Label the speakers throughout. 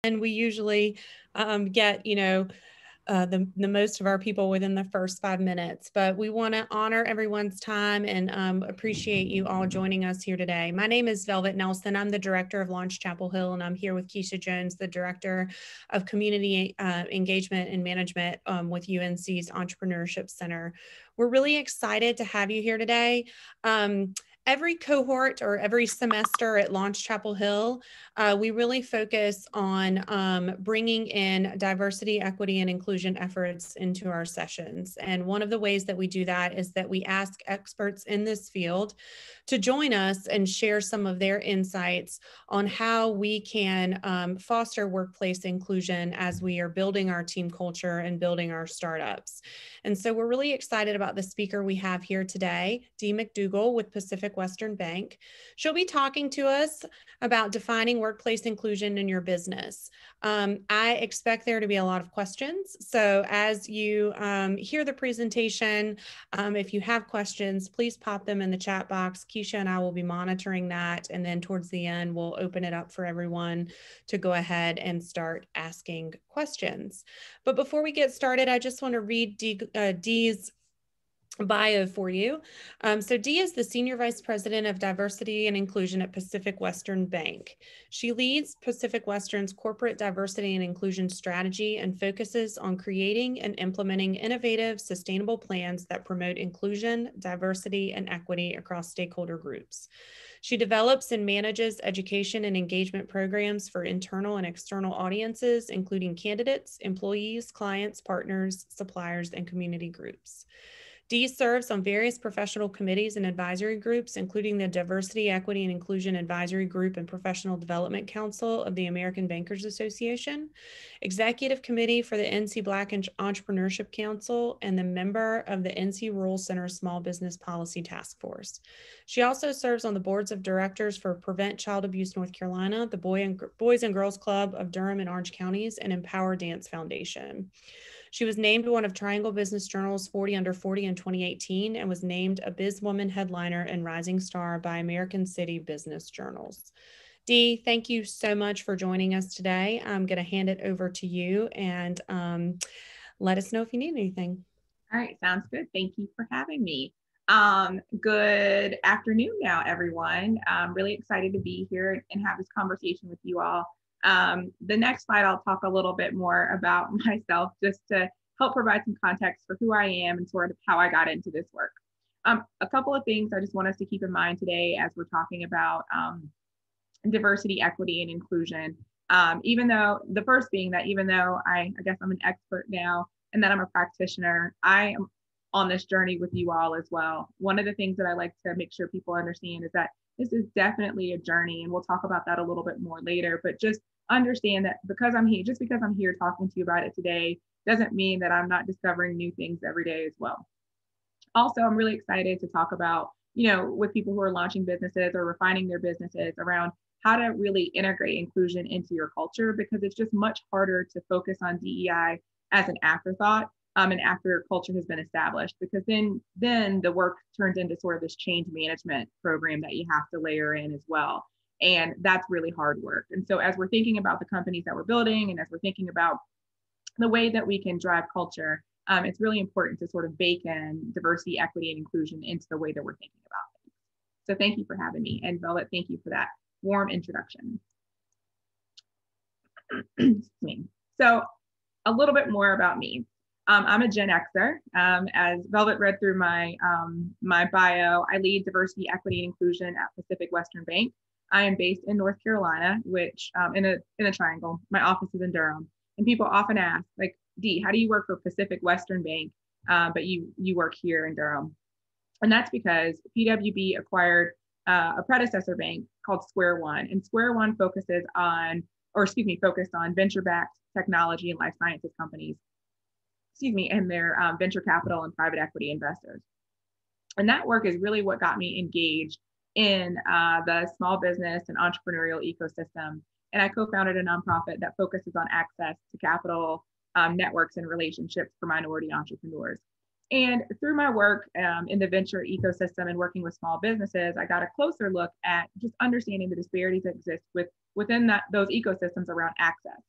Speaker 1: And we usually get, the most of our people within the first 5 minutes, but we want to honor everyone's time and appreciate you all joining us here today. My name is Velvet Nelson. I'm the director of Launch Chapel Hill, and I'm here with Keisha Jones, the director of community engagement and management with UNC's Entrepreneurship Center. We're really excited to have you here today. Every cohort or every semester at Launch Chapel Hill, we really focus on bringing in diversity, equity, and inclusion efforts into our sessions. And one of the ways that we do that is that we ask experts in this field to join us and share some of their insights on how we can foster workplace inclusion as we are building our team culture and building our startups. And so we're really excited about the speaker we have here today, Dee McDougal with Pacific Western Bank. She'll be talking to us about defining workplace inclusion in your business. I expect there to be a lot of questions. So as you hear the presentation, if you have questions, please pop them in the chat box. Keisha and I will be monitoring that. And then towards the end, we'll open it up for everyone to go ahead and start asking questions. But before we get started, I just want to read Dee's bio for you. So Dee is the Senior Vice President of Diversity and Inclusion at Pacific Western Bank. She leads Pacific Western's corporate diversity and inclusion strategy and focuses on creating and implementing innovative, sustainable plans that promote inclusion, diversity, and equity across stakeholder groups. She develops and manages education and engagement programs for internal and external audiences, including candidates, employees, clients, partners, suppliers, and community groups. Dee serves on various professional committees and advisory groups, including the Diversity, Equity, and Inclusion Advisory Group and Professional Development Council of the American Bankers Association, Executive Committee for the NC Black Entrepreneurship Council, and the member of the NC Rural Center Small Business Policy Task Force. She also serves on the boards of directors for Prevent Child Abuse North Carolina, the Boys and Girls Club of Durham and Orange Counties, and Empower Dance Foundation. She was named one of Triangle Business Journal's 40 Under 40 in 2018 and was named a BizWoman headliner and rising star by American City Business Journals. Dee, thank you so much for joining us today. I'm going to hand it over to you and let us know if you need anything.
Speaker 2: All right, sounds good. Thank you for having me. Good afternoon now, everyone. I'm really excited to be here and have this conversation with you all. The next slide, I'll talk a little bit more about myself just to help provide some context for who I am and sort of how I got into this work. A couple of things I just want us to keep in mind today as we're talking about diversity, equity, and inclusion. Even though the first being that even though I guess I'm an expert now and that I'm a practitioner, I am on this journey with you all as well. One of the things that I like to make sure people understand is that this is definitely a journey, and we'll talk about that a little bit more later, but just understand that because I'm here talking to you about it today doesn't mean that I'm not discovering new things every day as well. Also, I'm really excited to talk about, with people who are launching businesses or refining their businesses around how to really integrate inclusion into your culture, because it's just much harder to focus on DEI as an afterthought and after culture has been established, because then the work turns into sort of this change management program that you have to layer in as well. And that's really hard work. And so as we're thinking about the companies that we're building and as we're thinking about the way that we can drive culture, it's really important to sort of bake in diversity, equity, and inclusion into the way that we're thinking about things. So thank you for having me. And Velvet, thank you for that warm introduction. So a little bit more about me. I'm a Gen Xer. As Velvet read through my bio, I lead diversity, equity, and inclusion at Pacific Western Bank. I am based in North Carolina, which in a triangle. My office is in Durham. And people often ask, like, Dee, how do you work for Pacific Western Bank, but you work here in Durham? And that's because PWB acquired a predecessor bank called Square One. And Square One focused on venture-backed technology and life sciences companies, and their venture capital and private equity investors. And that work is really what got me engaged in the small business and entrepreneurial ecosystem. And I co-founded a nonprofit that focuses on access to capital, networks, and relationships for minority entrepreneurs. And through my work in the venture ecosystem and working with small businesses, I got a closer look at just understanding the disparities that exist within those ecosystems around access.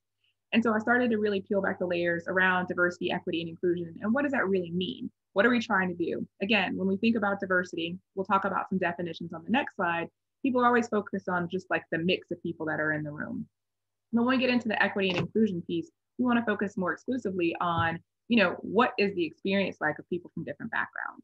Speaker 2: And so I started to really peel back the layers around diversity, equity, and inclusion. And what does that really mean? What are we trying to do? Again, when we think about diversity, we'll talk about some definitions on the next slide. People always focus on just like the mix of people that are in the room. And when we get into the equity and inclusion piece, we want to focus more exclusively on, what is the experience like of people from different backgrounds?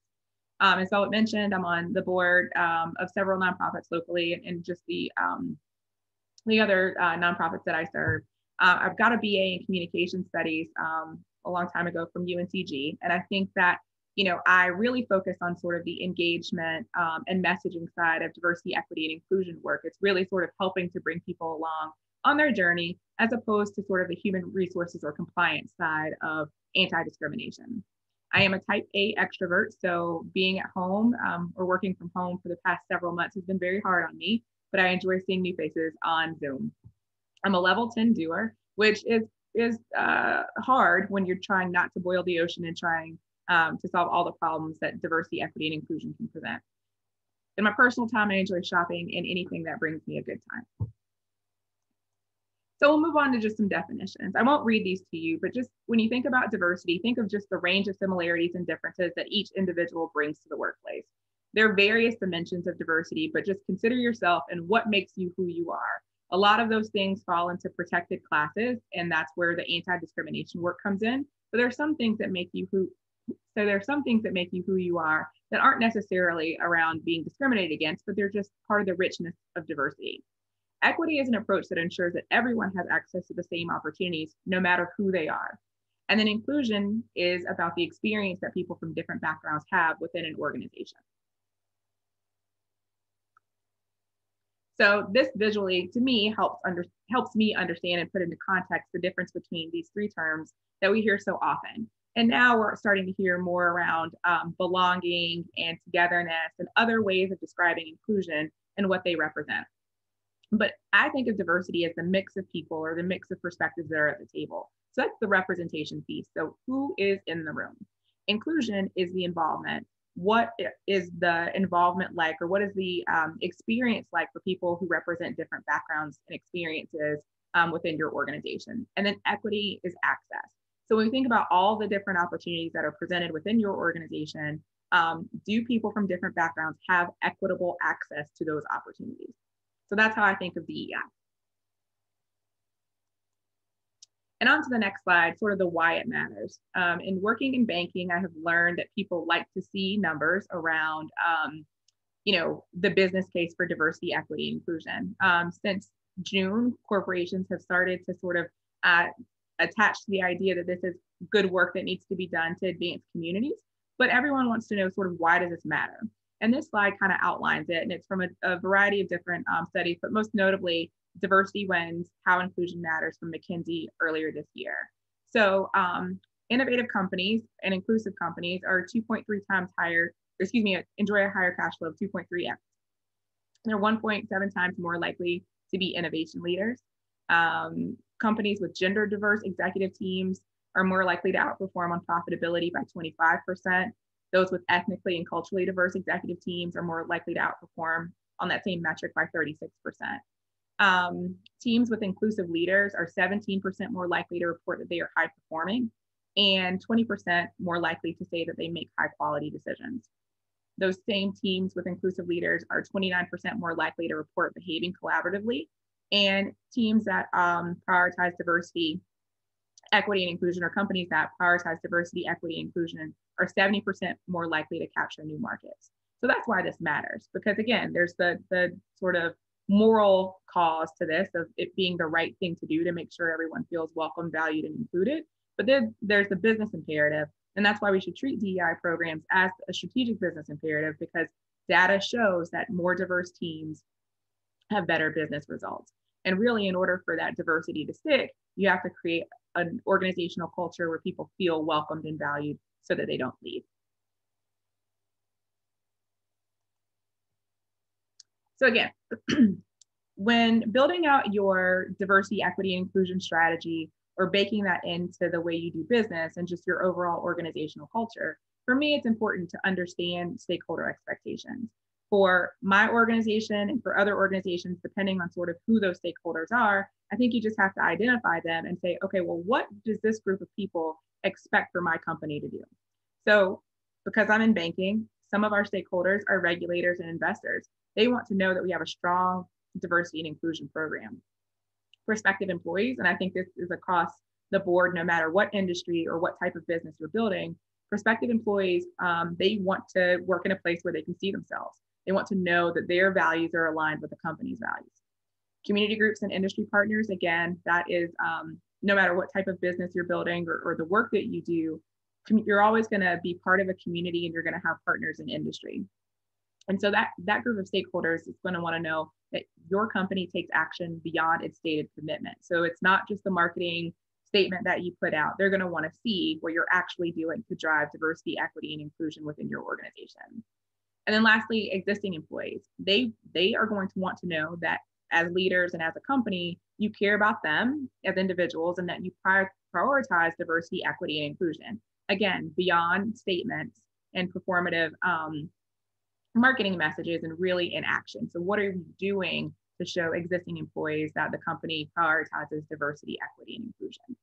Speaker 2: As Velvet mentioned, I'm on the board of several nonprofits locally, and just the other nonprofits that I serve. I've got a BA in communication studies a long time ago from UNCG. And I think that, I really focus on sort of the engagement and messaging side of diversity, equity, and inclusion work. It's really sort of helping to bring people along on their journey, as opposed to sort of the human resources or compliance side of anti-discrimination. I am a type A extrovert, so being at home or working from home for the past several months has been very hard on me, but I enjoy seeing new faces on Zoom. I'm a level 10 doer, which is hard when you're trying not to boil the ocean and trying to solve all the problems that diversity, equity, and inclusion can present. In my personal time, I enjoy shopping and anything that brings me a good time. So we'll move on to just some definitions. I won't read these to you, but just when you think about diversity, think of just the range of similarities and differences that each individual brings to the workplace. There are various dimensions of diversity, but just consider yourself and what makes you who you are. A lot of those things fall into protected classes, and that's where the anti-discrimination work comes in. But there are some things that make you who you are that aren't necessarily around being discriminated against, but they're just part of the richness of diversity. Equity is an approach that ensures that everyone has access to the same opportunities, no matter who they are. And then inclusion is about the experience that people from different backgrounds have within an organization. So this visually, to me, helps me understand and put into context the difference between these three terms that we hear so often. And now we're starting to hear more around belonging and togetherness and other ways of describing inclusion and what they represent. But I think of diversity as the mix of people or the mix of perspectives that are at the table. So that's the representation piece. So who is in the room? Inclusion is the involvement. What is the involvement like, or what is the experience like for people who represent different backgrounds and experiences within your organization? And then equity is access. So when we think about all the different opportunities that are presented within your organization, do people from different backgrounds have equitable access to those opportunities? So that's how I think of DEI. And on to the next slide, sort of the why it matters. In working in banking, I have learned that people like to see numbers around, the business case for diversity, equity, and inclusion. Since June, corporations have started to sort of attach to the idea that this is good work that needs to be done to advance communities. But everyone wants to know sort of why does this matter? And this slide kind of outlines it, and it's from a variety of different studies, but most notably, Diversity Wins, How Inclusion Matters from McKinsey earlier this year. So innovative companies and inclusive companies are 2.3 times higher, enjoy a higher cash flow of 2.3x. They're 1.7 times more likely to be innovation leaders. Companies with gender diverse executive teams are more likely to outperform on profitability by 25%. Those with ethnically and culturally diverse executive teams are more likely to outperform on that same metric by 36%. Teams with inclusive leaders are 17% more likely to report that they are high performing and 20% more likely to say that they make high quality decisions. Those same teams with inclusive leaders are 29% more likely to report behaving collaboratively, and teams that prioritize diversity, equity, and inclusion, or companies that prioritize diversity, equity, and inclusion are 70% more likely to capture new markets. So that's why this matters, because again, there's the sort of moral cause to this of it being the right thing to do to make sure everyone feels welcome, valued, and included. But then there's the business imperative. And that's why we should treat DEI programs as a strategic business imperative, because data shows that more diverse teams have better business results. And really, in order for that diversity to stick, you have to create an organizational culture where people feel welcomed and valued so that they don't leave. So again, when building out your diversity, equity, and inclusion strategy, or baking that into the way you do business and just your overall organizational culture, for me, it's important to understand stakeholder expectations. For my organization and for other organizations, depending on sort of who those stakeholders are, I think you just have to identify them and say, okay, well, what does this group of people expect for my company to do? So because I'm in banking, some of our stakeholders are regulators and investors. They want to know that we have a strong diversity and inclusion program. Prospective employees, and I think this is across the board, no matter what industry or what type of business you're building, prospective employees, they want to work in a place where they can see themselves. They want to know that their values are aligned with the company's values. Community groups and industry partners, again, that is no matter what type of business you're building or the work that you do, you're always going to be part of a community and you're going to have partners in industry. And so that group of stakeholders is going to want to know that your company takes action beyond its stated commitment. So it's not just the marketing statement that you put out. They're going to want to see what you're actually doing to drive diversity, equity, and inclusion within your organization. And then lastly, existing employees. They are going to want to know that as leaders and as a company, you care about them as individuals and that you prioritize diversity, equity, and inclusion. Again, beyond statements and performative marketing messages and really in action. So what are you doing to show existing employees that the company prioritizes diversity, equity, and inclusion?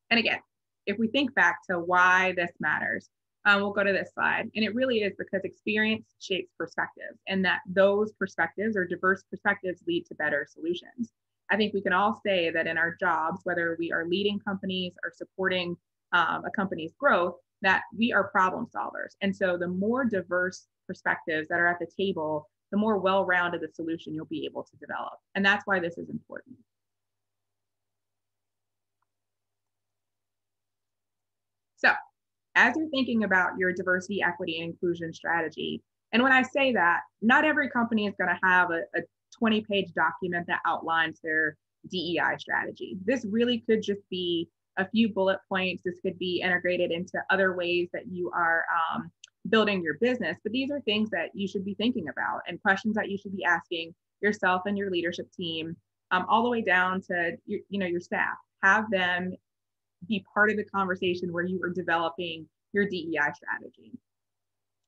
Speaker 2: And again, if we think back to why this matters, we'll go to this slide. And it really is because experience shapes perspectives, and that those perspectives or diverse perspectives lead to better solutions. I think we can all say that in our jobs, whether we are leading companies or supporting a company's growth, that we are problem solvers. And so the more diverse perspectives that are at the table, the more well-rounded the solution you'll be able to develop. And that's why this is important. So as you're thinking about your diversity, equity, and inclusion strategy, and when I say that, not every company is going to have a 20-page document that outlines their DEI strategy. This really could just be a few bullet points. This could be integrated into other ways that you are building your business. But these are things that you should be thinking about and questions that you should be asking yourself and your leadership team, all the way down to your staff. Have them be part of the conversation where you are developing your DEI strategy.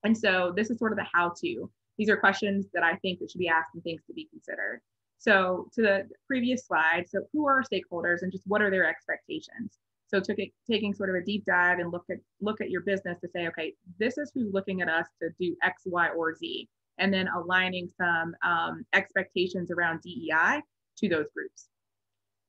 Speaker 2: And so this is sort of the how-to. These are questions that I think that should be asked and things to be considered. So to the previous slide, so who are our stakeholders and just what are their expectations? So taking sort of a deep dive and look at your business to say, okay, this is who's looking at us to do X, Y, or Z, and then aligning some expectations around DEI to those groups.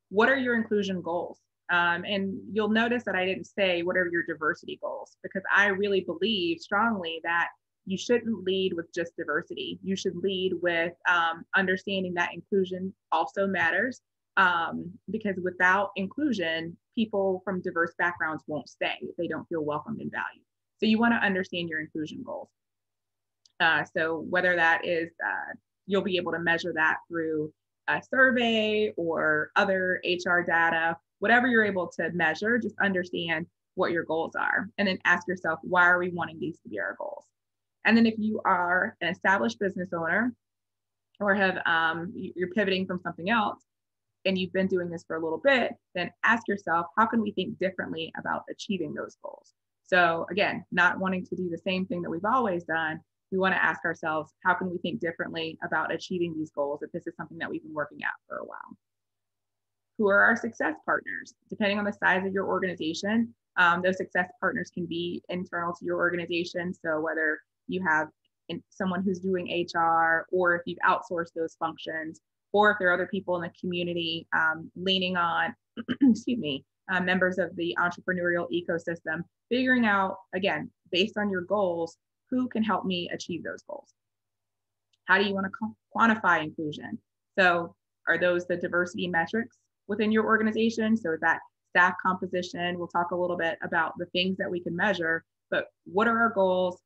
Speaker 2: What are your inclusion goals? And you'll notice that I didn't say what are your diversity goals, because I really believe strongly that you shouldn't lead with just diversity. You should lead with understanding that inclusion also matters, because without inclusion, people from diverse backgrounds won't stay if they don't feel welcomed and valued. So you want to understand your inclusion goals. So whether that is, you'll be able to measure that through a survey or other HR data, whatever you're able to measure, just understand what your goals are. And then ask yourself, why are we wanting these to be our goals? And then if you are an established business owner or have you're pivoting from something else and you've been doing this for a little bit, then ask yourself, how can we think differently about achieving those goals? So again, not wanting to do the same thing that we've always done, we want to ask ourselves, how can we think differently about achieving these goals if this is something that we've been working at for a while? Who are our success partners? Depending on the size of your organization, those success partners can be internal to your organization. So whether you have someone who's doing HR, or if you've outsourced those functions, or if there are other people in the community leaning on, excuse me, members of the entrepreneurial ecosystem, figuring out, again, based on your goals, who can help me achieve those goals? How do you want to quantify inclusion? So are those the diversity metrics within your organization? So is that staff composition? We'll talk a little bit about the things that we can measure, but what are our goals?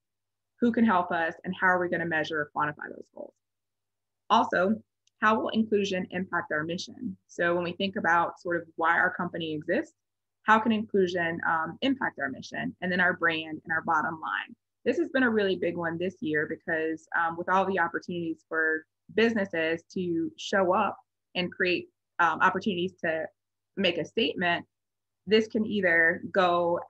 Speaker 2: Who can help us? And how are we going to measure or quantify those goals? Also, how will inclusion impact our mission? So when we think about sort of why our company exists, how can inclusion impact our mission and then our brand and our bottom line? This has been a really big one this year because with all the opportunities for businesses to show up and create opportunities to make a statement, this can either go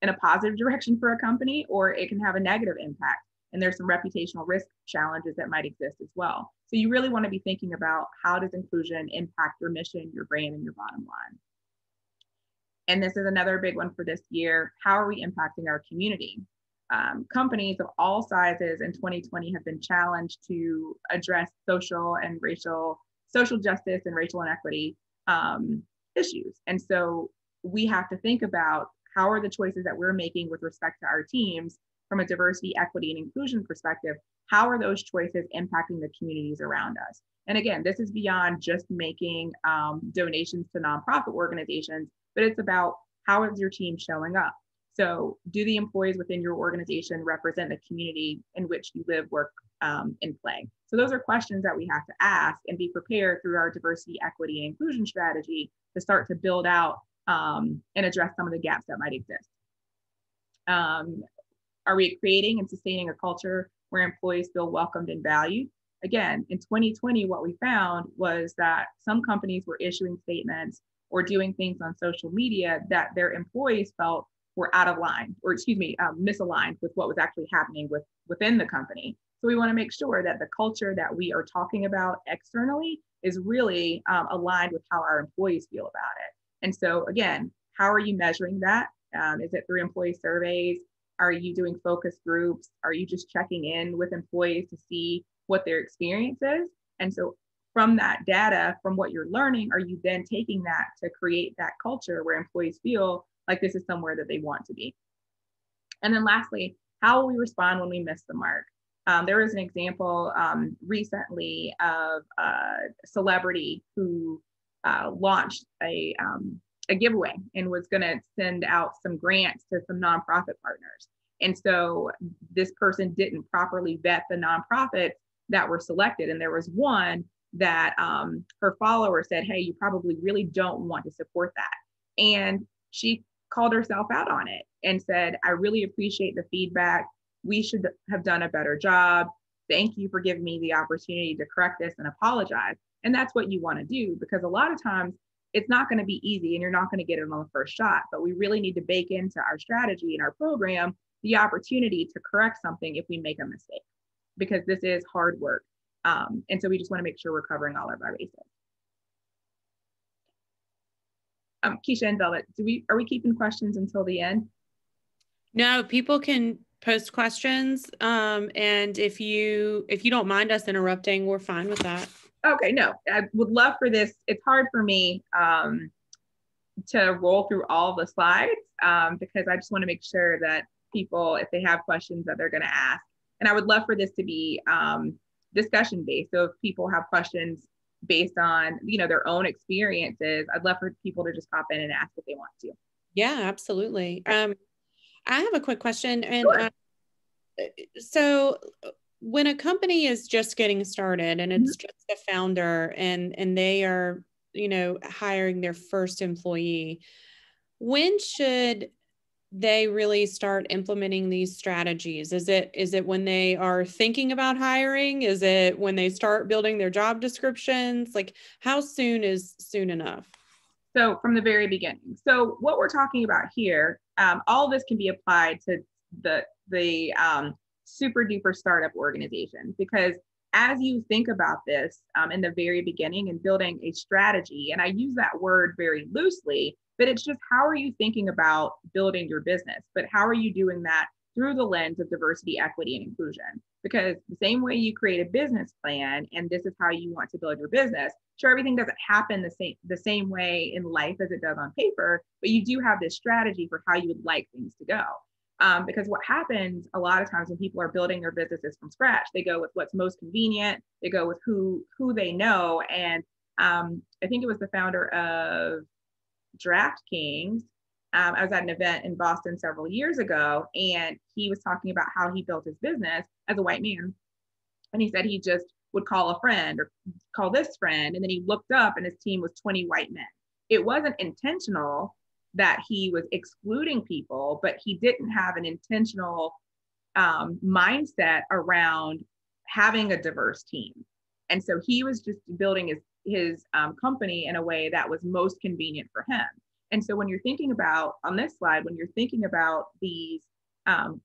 Speaker 2: in a positive direction for a company, or it can have a negative impact. And there's some reputational risk challenges that might exist as well. So you really want to be thinking about, how does inclusion impact your mission, your brand, and your bottom line? And this is another big one for this year. How are we impacting our community? Companies of all sizes in 2020 have been challenged to address social justice and racial inequity issues. And so we have to think about, how are the choices that we're making with respect to our teams from a diversity, equity, and inclusion perspective, how are those choices impacting the communities around us? And again, this is beyond just making donations to nonprofit organizations, but it's about, how is your team showing up? So do the employees within your organization represent the community in which you live, work, and play? So those are questions that we have to ask and be prepared through our diversity, equity, and inclusion strategy to start to build out and address some of the gaps that might exist. Are we creating and sustaining a culture where employees feel welcomed and valued? Again, in 2020, what we found was that some companies were issuing statements or doing things on social media that their employees felt were out of line, or misaligned with what was actually happening within the company. So we want to make sure that the culture that we are talking about externally is really aligned with how our employees feel about it. And so again, how are you measuring that? Is it through employee surveys? Are you doing focus groups? Are you just checking in with employees to see what their experience is? And so from that data, from what you're learning, are you then taking that to create that culture where employees feel like this is somewhere that they want to be? And then lastly, how will we respond when we miss the mark? There was an example recently of a celebrity who launched a giveaway and was going to send out some grants to some nonprofit partners. And so this person didn't properly vet the nonprofits that were selected. And there was one that her followers said, hey, you probably really don't want to support that. And she called herself out on it and said, I really appreciate the feedback. We should have done a better job. Thank you for giving me the opportunity to correct this and apologize. And that's what you want to do, because a lot of times it's not going to be easy and you're not going to get it on the first shot, but we really need to bake into our strategy and our program the opportunity to correct something if we make a mistake, because this is hard work. And so we just want to make sure we're covering all of our bases. Keisha and Velvet, are we keeping questions until the end?
Speaker 1: No, people can post questions. And if you don't mind us interrupting, we're fine with that.
Speaker 2: Okay, no, I would love for this. It's hard for me to roll through all the slides because I just want to make sure that people, if they have questions, that they're going to ask. And I would love for this to be discussion based. So if people have questions based on, their own experiences, I'd love for people to just pop in and ask if they want to.
Speaker 1: Yeah, absolutely. I have a quick question. And
Speaker 2: Sure.
Speaker 1: So when a company is just getting started and it's just a founder and they are, hiring their first employee, when should they really start implementing these strategies? Is it when they are thinking about hiring? Is it when they start building their job descriptions? Like, how soon is soon enough?
Speaker 2: So from the very beginning. So what we're talking about here, all of this can be applied to the super duper startup organization, because as you think about this in the very beginning and building a strategy, and I use that word very loosely, but it's just, how are you thinking about building your business? But how are you doing that through the lens of diversity, equity, and inclusion? Because the same way you create a business plan and this is how you want to build your business, sure, everything doesn't happen the same way in life as it does on paper, but you do have this strategy for how you would like things to go. Because what happens a lot of times when people are building their businesses from scratch, they go with what's most convenient, they go with who they know. And I think it was the founder of DraftKings. I was at an event in Boston several years ago, and he was talking about how he built his business as a white man. And he said he just would call a friend or call this friend, and then he looked up and his team was 20 white men. It wasn't intentional that he was excluding people, but he didn't have an intentional mindset around having a diverse team. And so he was just building his company in a way that was most convenient for him. And so when you're thinking about, on this slide, when you're thinking about these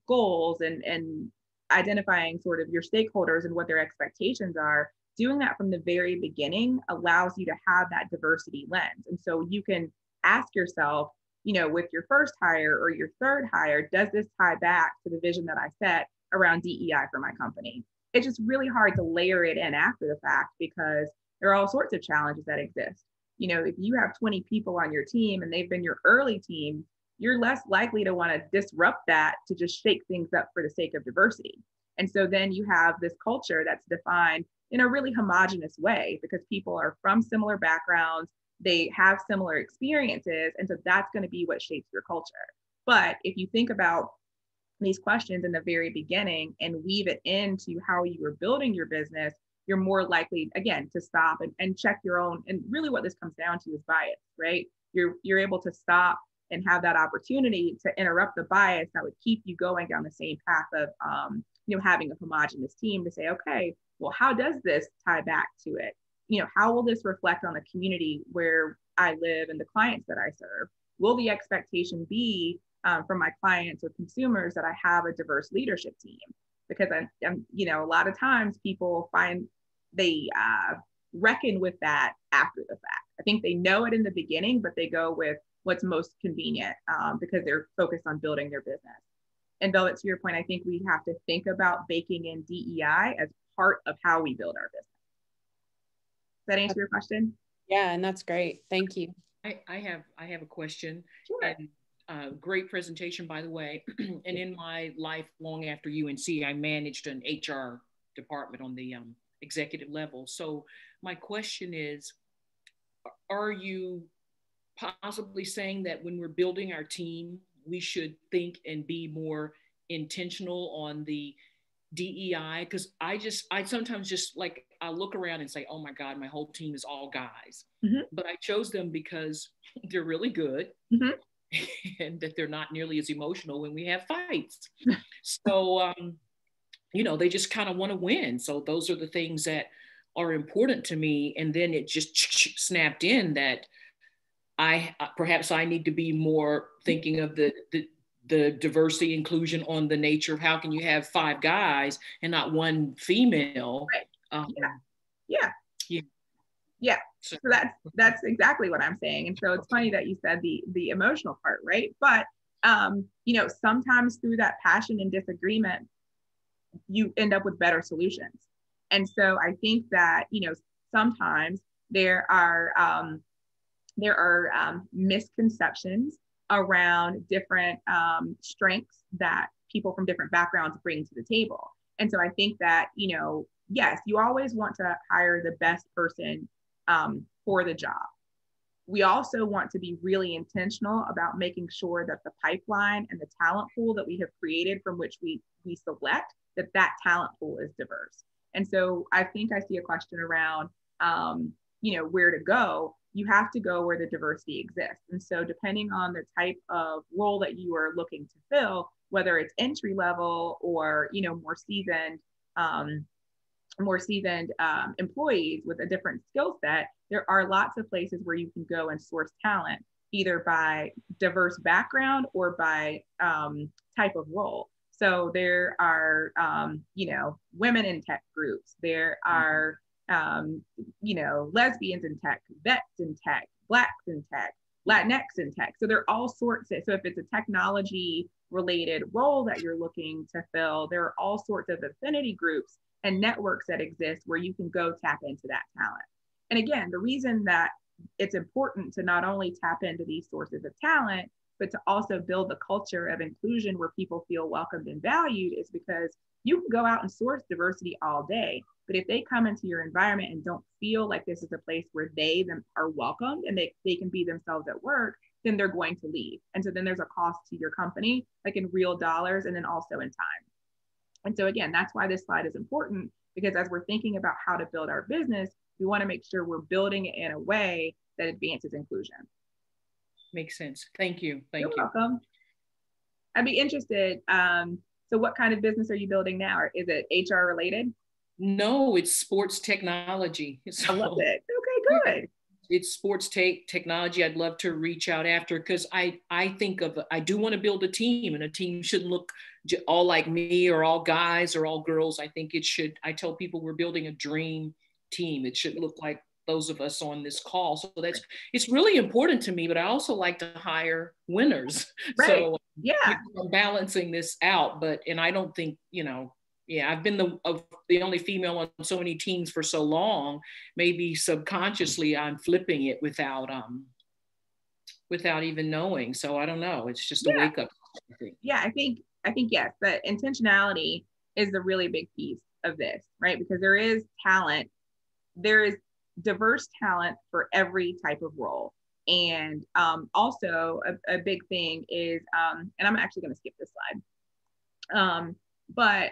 Speaker 2: goals and identifying sort of your stakeholders and what their expectations are, doing that from the very beginning allows you to have that diversity lens. And so you can ask yourself, with your first hire or your third hire, does this tie back to the vision that I set around DEI for my company? It's just really hard to layer it in after the fact because there are all sorts of challenges that exist. If you have 20 people on your team and they've been your early team, you're less likely to want to disrupt that to just shake things up for the sake of diversity. And so then you have this culture that's defined in a really homogenous way because people are from similar backgrounds, they have similar experiences, and so that's going to be what shapes your culture. But if you think about these questions in the very beginning and weave it into how you are building your business, you're more likely, again, to stop and check your own. And really what this comes down to is bias, right? You're able to stop and have that opportunity to interrupt the bias that would keep you going down the same path of having a homogenous team to say, okay, well, how does this tie back to it? How will this reflect on the community where I live and the clients that I serve? Will the expectation be from my clients or consumers that I have a diverse leadership team? Because I'm a lot of times people find they reckon with that after the fact. I think they know it in the beginning, but they go with what's most convenient because they're focused on building their business. And Velvet, to your point, I think we have to think about baking in DEI as part of how we build our business. Does that answer your question?
Speaker 1: Yeah, and that's great. Thank you.
Speaker 3: I have a question.
Speaker 2: Sure.
Speaker 3: And great presentation, by the way. And in my life, long after UNC, I managed an HR department on the executive level. So my question is, are you possibly saying that when we're building our team, we should think and be more intentional on the DEI? Because I sometimes just like, I look around and say, oh my God, my whole team is all guys.
Speaker 2: Mm-hmm.
Speaker 3: But I chose them because they're really good.
Speaker 2: Mm-hmm.
Speaker 3: And that they're not nearly as emotional when we have fights. So, they just kind of want to win. So those are the things that are important to me. And then it just snapped in that perhaps I need to be more thinking of the diversity inclusion on the nature of how can you have 5 guys and not 1 female.
Speaker 2: Right. Yeah. So that's exactly what I'm saying. And so it's funny that you said the emotional part, right? But sometimes through that passion and disagreement, you end up with better solutions. And so I think that sometimes there are misconceptions around different strengths that people from different backgrounds bring to the table. And so I think that yes, you always want to hire the best person for the job. We also want to be really intentional about making sure that the pipeline and the talent pool that we have created from which we select, that talent pool is diverse. And so I think I see a question around, where to go. You have to go where the diversity exists. And so depending on the type of role that you are looking to fill, whether it's entry level or, more seasoned employees with a different skill set, there are lots of places where you can go and source talent, either by diverse background or by type of role. So there are, women in tech groups. There are, lesbians in tech, vets in tech, Blacks in tech, Latinx in tech. So there are all sorts of, so if it's a technology related role that you're looking to fill, there are all sorts of affinity groups and networks that exist where you can go tap into that talent. And again, the reason that it's important to not only tap into these sources of talent, but to also build the culture of inclusion where people feel welcomed and valued is because you can go out and source diversity all day. But if they come into your environment and don't feel like this is a place where they are welcomed and they can be themselves at work, then they're going to leave. And so then there's a cost to your company, like in real dollars and then also in time. And so again, that's why this slide is important, because as we're thinking about how to build our business, we want to make sure we're building it in a way that advances inclusion.
Speaker 3: Makes sense. Thank you.
Speaker 2: You're welcome. I'd be interested. So what kind of business are you building now? Or is it HR related?
Speaker 3: No, it's sports technology.
Speaker 2: So, I love it. Okay, good.
Speaker 3: it's sports technology. I'd love to reach out after, because I think of, I do want to build a team, and a team shouldn't look all like me or all guys or all girls. I think it should, I tell people we're building a dream team. It should look like those of us on this call. So that's, it's really important to me, but I also like to hire winners.
Speaker 2: Right.
Speaker 3: So
Speaker 2: yeah,
Speaker 3: I'm balancing this out, but, and I don't think, you know, yeah, I've been the only female on so many teams for so long. Maybe subconsciously I'm flipping it without even knowing. So I don't know. It's just a wake up, I think.
Speaker 2: Yeah, I think yes, but intentionality is the really big piece of this, right? Because there is talent, there is diverse talent for every type of role. And also a big thing is, and I'm actually going to skip this slide. But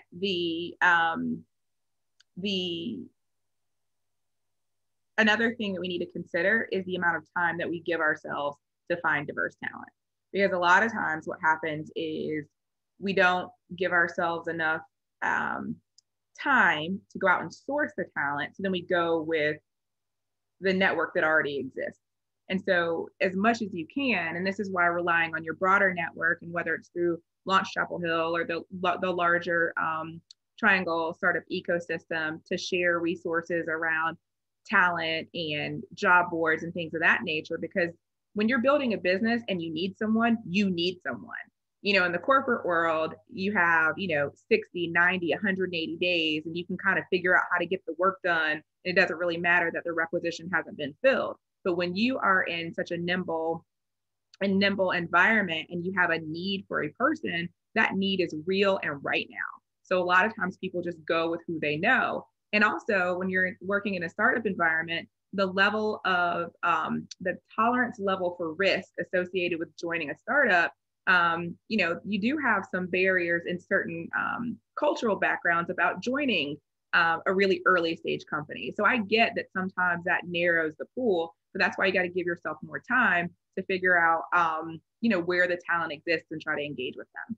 Speaker 2: another thing that we need to consider is the amount of time that we give ourselves to find diverse talent. Because a lot of times what happens is we don't give ourselves enough time to go out and source the talent. So then we go with the network that already exists. And so as much as you can, and this is why relying on your broader network, and whether it's through Launch Chapel Hill or the larger Triangle startup ecosystem, to share resources around talent and job boards and things of that nature. Because when you're building a business and you need someone, you need someone. You know, in the corporate world, you have, 60, 90, 180 days, and you can kind of figure out how to get the work done. And it doesn't really matter that the requisition hasn't been filled. But when you are in such a nimble environment and you have a need for a person, that need is real and right now. So a lot of times people just go with who they know. And also when you're working in a startup environment, the level of the tolerance level for risk associated with joining a startup, you do have some barriers in certain cultural backgrounds about joining a really early stage company. So I get that sometimes that narrows the pool, but that's why you got to give yourself more time to figure out, where the talent exists and try to engage with them.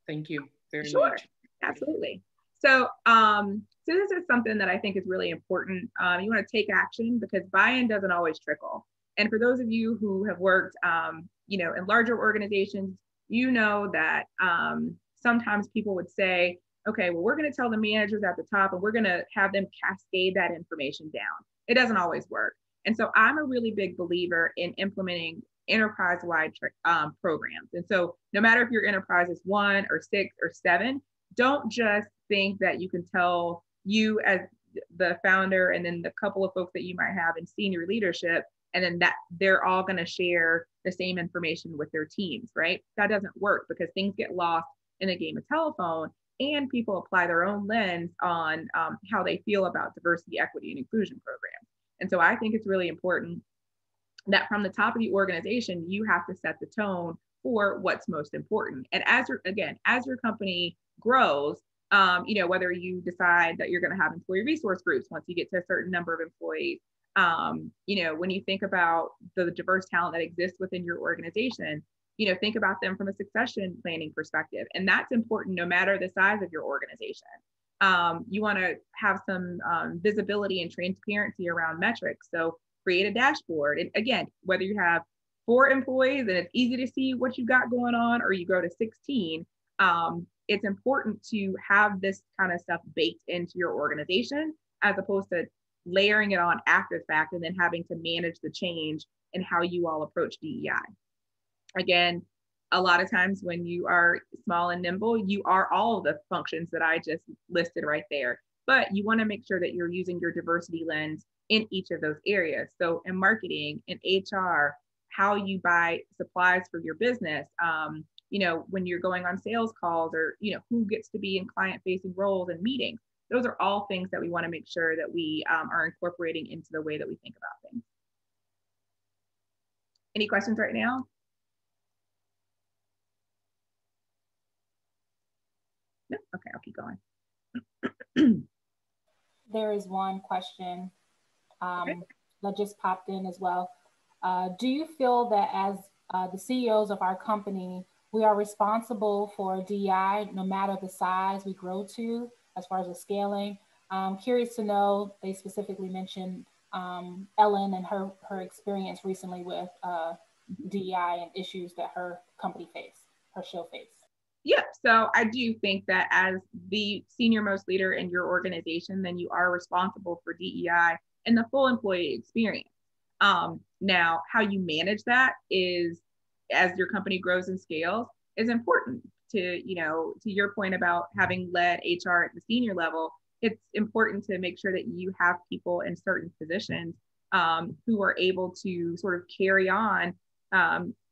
Speaker 3: Thank you very
Speaker 2: Sure,
Speaker 3: much.
Speaker 2: Absolutely. So, so this is something that I think is really important. You want to take action, because buy-in doesn't always trickle. And for those of you who have worked, in larger organizations, you know that sometimes people would say, okay, well, we're going to tell the managers at the top and we're going to have them cascade that information down. It doesn't always work. And so I'm a really big believer in implementing enterprise-wide programs. And so no matter if your enterprise is 1 or 6 or 7, don't just think that you can tell you as the founder and then the couple of folks that you might have in senior leadership, and then that they're all going to share the same information with their teams, right? That doesn't work, because things get lost in a game of telephone, and people apply their own lens on how they feel about diversity, equity, and inclusion programs. And so I think it's really important that from the top of the organization, you have to set the tone for what's most important. And as your company grows, whether you decide that you're going to have employee resource groups once you get to a certain number of employees, when you think about the diverse talent that exists within your organization, think about them from a succession planning perspective. And that's important no matter the size of your organization. You want to have some visibility and transparency around metrics. So create a dashboard. And again, whether you have 4 employees and it's easy to see what you got going on, or you go to 16, it's important to have this kind of stuff baked into your organization, as opposed to layering it on after the fact and then having to manage the change in how you all approach DEI. Again, a lot of times when you are small and nimble, you are all of the functions that I just listed right there. But you want to make sure that you're using your diversity lens in each of those areas. So in marketing, in HR, how you buy supplies for your business, when you're going on sales calls, or, who gets to be in client-facing roles and meetings. Those are all things that we want to make sure that we are incorporating into the way that we think about things. Any questions right now? No? Okay, I'll keep going.
Speaker 4: There is one question that just popped in as well. Do you feel that as the CEOs of our company, we are responsible for DEI no matter the size we grow to, as far as the scaling? I'm curious to know, they specifically mentioned Ellen and her experience recently with DEI and issues that her company faced, her show faced.
Speaker 2: Yep. So I do think that as the senior most leader in your organization, then you are responsible for DEI and the full employee experience. Now, how you manage that is, as your company grows and scales, is important. To your point about having led HR at the senior level, it's important to make sure that you have people in certain positions who are able to sort of carry on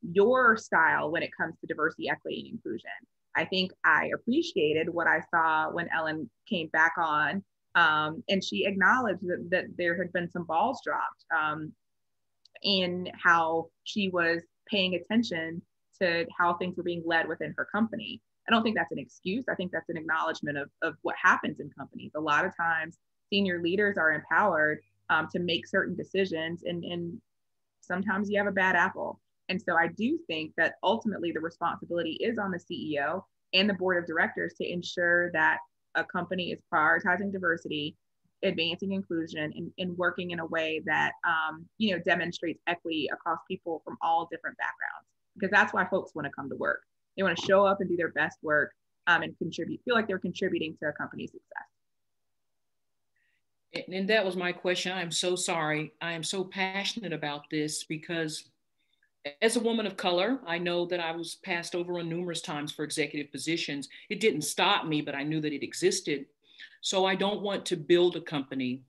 Speaker 2: your style when it comes to diversity, equity, and inclusion. I think I appreciated what I saw when Ellen came back on, and she acknowledged that there had been some balls dropped in how she was paying attention to how things were being led within her company. I don't think that's an excuse. I think that's an acknowledgement of what happens in companies. A lot of times, senior leaders are empowered to make certain decisions, and sometimes you have a bad apple. And so I do think that ultimately the responsibility is on the CEO and the board of directors to ensure that a company is prioritizing diversity, advancing inclusion, and working in a way that demonstrates equity across people from all different backgrounds. Because that's why folks want to come to work. They want to show up and do their best work and feel like they're contributing to a company's success.
Speaker 3: And that was my question. I'm so sorry. I am so passionate about this because as a woman of color, I know that I was passed over on numerous times for executive positions. It didn't stop me, but I knew that it existed. So I don't want to build a company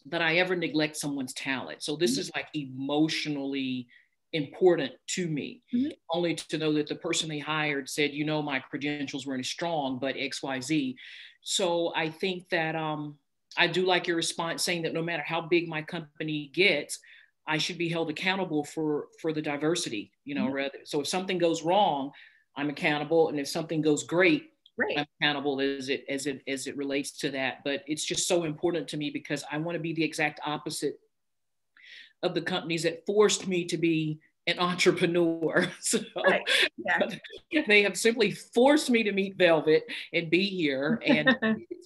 Speaker 3: that I ever neglect someone's talent. So this is like emotionally important to me, only to know that the person they hired said, my credentials weren't as strong, but XYZ. So I think that I do like your response saying that no matter how big my company gets, I should be held accountable for the diversity, rather. So if something goes wrong, I'm accountable. And if something goes great, I'm accountable as it relates to that. But it's just so important to me because I want to be the exact opposite of the companies that forced me to be an entrepreneur. So they have simply forced me to meet Velvet and be here. And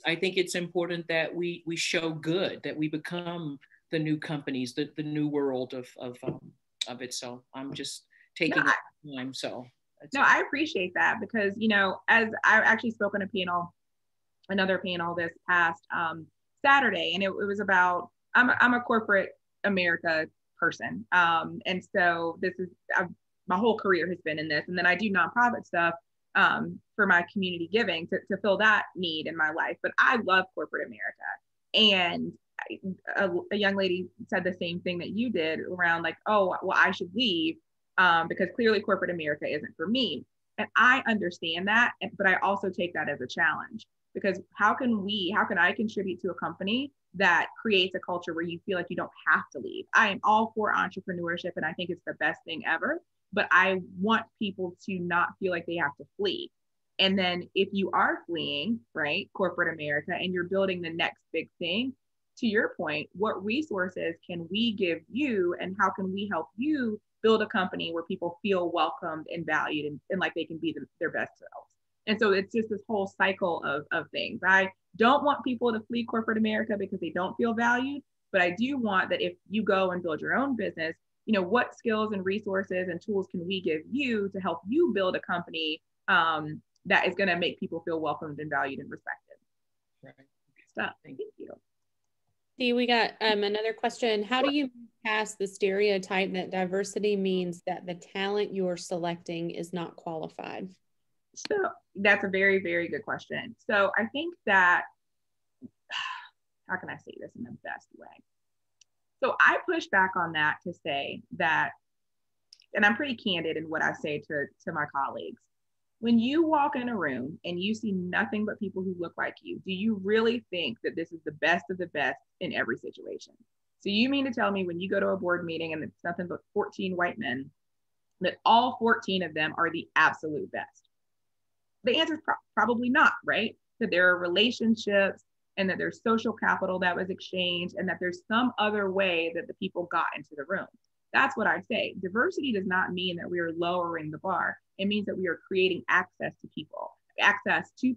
Speaker 3: I think it's important that we show good, that we become the new companies, the new world of it. So I'm just taking time. So
Speaker 2: I appreciate that because, as I actually spoke on another panel this past Saturday, and it was about, I'm a corporate America person. And so my whole career has been in this. And then I do nonprofit stuff for my community giving to fill that need in my life. But I love corporate America. And a young lady said the same thing that you did around like, oh, well, I should leave because clearly corporate America isn't for me. And I understand that, but I also take that as a challenge because how can I contribute to a company that creates a culture where you feel like you don't have to leave? I am all for entrepreneurship and I think it's the best thing ever, but I want people to not feel like they have to flee. And then if you are fleeing, right, corporate America, and you're building the next big thing, to your point, what resources can we give you and how can we help you build a company where people feel welcomed and valued and like they can be their best selves? And so it's just this whole cycle of things. I don't want people to flee corporate America because they don't feel valued, but I do want that if you go and build your own business, what skills and resources and tools can we give you to help you build a company that is going to make people feel welcomed and valued and respected.
Speaker 3: Right.
Speaker 2: Stuff. Thank you.
Speaker 1: Dee, we got another question. How do you pass the stereotype that diversity means that the talent you're selecting is not qualified?
Speaker 2: So that's a very, very good question. So I think that, how can I say this in the best way? So I push back on that to say that, and I'm pretty candid in what I say to my colleagues. When you walk in a room and you see nothing but people who look like you, do you really think that this is the best of the best in every situation? So you mean to tell me when you go to a board meeting and it's nothing but 14 white men, that all 14 of them are the absolute best? The answer is probably not, right? That there are relationships and that there's social capital that was exchanged and that there's some other way that the people got into the room. That's what I say. Diversity does not mean that we are lowering the bar. It means that we are creating access to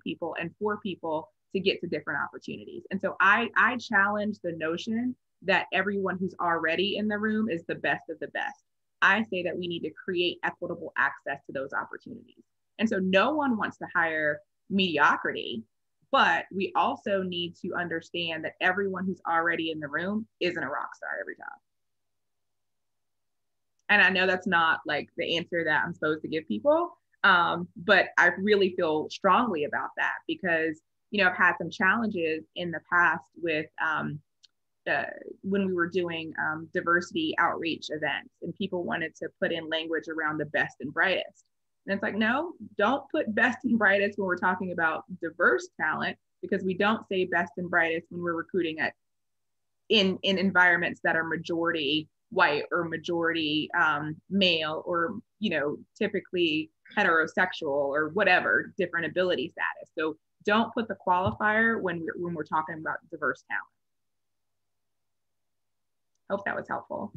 Speaker 2: people and for people to get to different opportunities. And so I challenge the notion that everyone who's already in the room is the best of the best. I say that we need to create equitable access to those opportunities. And so no one wants to hire mediocrity, but we also need to understand that everyone who's already in the room isn't a rock star every time. And I know that's not like the answer that I'm supposed to give people, but I really feel strongly about that because, you know, I've had some challenges in the past with when we were doing diversity outreach events and people wanted to put in language around the best and brightest. And it's like, no, don't put best and brightest when we're talking about diverse talent, because we don't say best and brightest when we're recruiting in environments that are majority white or majority male or, you know, typically heterosexual or whatever different ability status. So don't put the qualifier when we're talking about diverse talent. Hope that was helpful.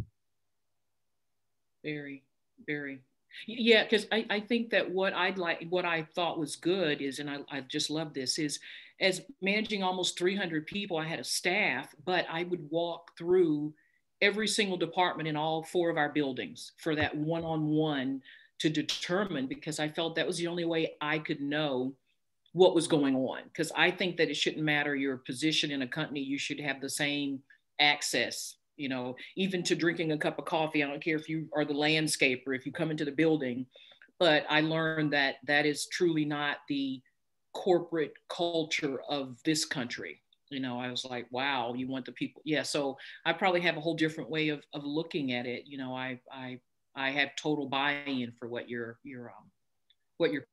Speaker 3: Very, very. Yeah, because I think that what I thought was good is, and I just love this, is as managing almost 300 people, I had a staff, but I would walk through every single department in all 4 of our buildings for that one-on-one to determine, because I felt that was the only way I could know what was going on. Because I think that it shouldn't matter your position in a company, you should have the same access, you know, even to drinking a cup of coffee. I don't care if you are the landscaper, if you come into the building. But I learned that that is truly not the corporate culture of this country. You know, I was like, wow, you want the people. Yeah. So I probably have a whole different way of looking at it. You know, I have total buy-in for what you're